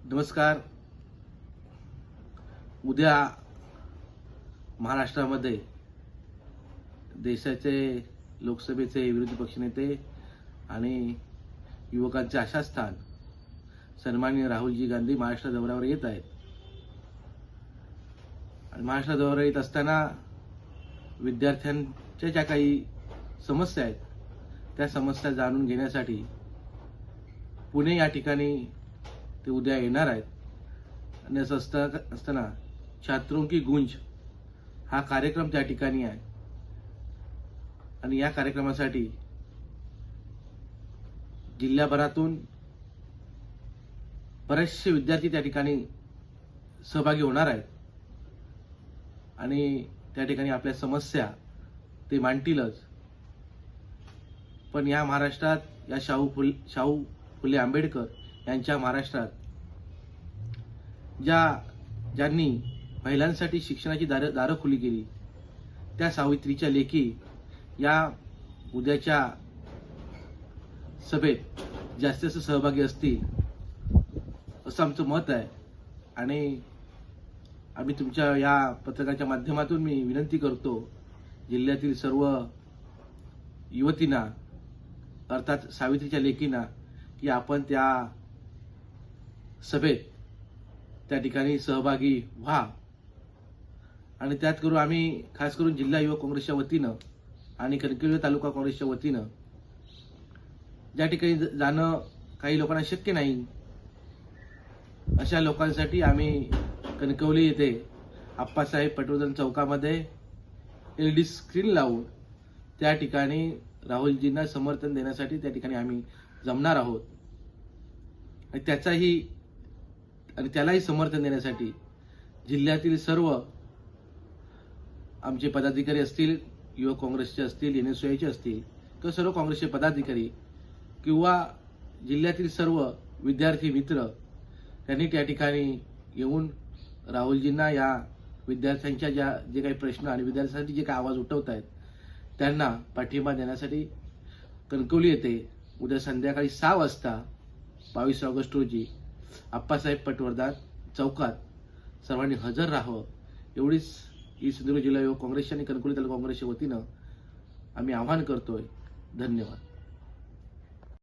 नमस्कार. उद्या महाराष्ट्रामध्ये देशाचे लोकसभेचे विरोधी पक्षनेते आणि युवकांचे आशास्थान सन्माननीय राहुलजी गांधी महाराष्ट्र दौऱ्यावर येत आहेत. आणि महाराष्ट्र दौऱ्यावर येत असताना विद्यार्थ्यांच्या ज्या काही समस्या आहेत त्या समस्या जाणून घेण्यासाठी पुणे या ठिकाणी ते उद्या येणार आहेत. आणि असं असताना छात्रों की गूंज हा कार्यक्रम त्या ठिकाणी आहे. आणि या कार्यक्रमासाठी जिल्ह्याभरातून बरेचसे विद्यार्थी त्या ठिकाणी सहभागी होणार आहेत आणि त्या ठिकाणी आपल्या समस्या ते मांडतीलच. पण या महाराष्ट्रात या शाहू फुले आंबेडकर यांच्या महाराष्ट्रात ज्यांनी महिलांसाठी शिक्षणाची दारं खुली केली त्या सावित्रीच्या लेकी या उद्याच्या सभेत जास्तीत जास्त सहभागी असतील असं आमचं मत आहे. आणि आम्ही तुमच्या या पत्रकाच्या माध्यमातून मी विनंती करतो जिल्ह्यातील सर्व युवतींना अर्थात सावित्रीच्या लेकींना की आपण त्या सभेत त्या ठिकाणी सहभागी व्हा. आणि त्यात करून आम्ही खास करून जिल्हा युवक काँग्रेसच्या वतीनं आणि कणकवली तालुका काँग्रेसच्या वतीनं ज्या ठिकाणी जाणं काही लोकांना शक्य नाही अशा लोकांसाठी आम्ही कणकवली येथे आप्पासाहेब पटवर्धन चौकामध्ये LED स्क्रीन लावून त्या ठिकाणी राहुलजींना समर्थन देण्यासाठी त्या ठिकाणी आम्ही जमणार आहोत. आणि त्यालाही समर्थन देण्यासाठी जिल्ह्यातील सर्व आमचे पदाधिकारी असतील, युवक काँग्रेसचे असतील, NSYचे असतील किंवा सर्व काँग्रेसचे पदाधिकारी किंवा जिल्ह्यातील सर्व विद्यार्थी मित्र त्यांनी त्या ठिकाणी येऊन राहुलजींना या विद्यार्थ्यांच्या जे काही प्रश्न आणि विद्यार्थ्यांसाठी जे काही आवाज उठवत आहेत त्यांना पाठिंबा देण्यासाठी कणकवली येथे उद्या संध्याकाळी 6 वाजता 22 ऑगस्ट रोजी आप्पासाहेब पटवर्धन चौकात सर्वांनी हजर राहावं एवढीच ही सिंधुदुर्ग जिल्हा युवक काँग्रेसच्या आणि कणकवली तालुका काँग्रेसच्या वतीनं आम्ही आवाहन करतोय. धन्यवाद.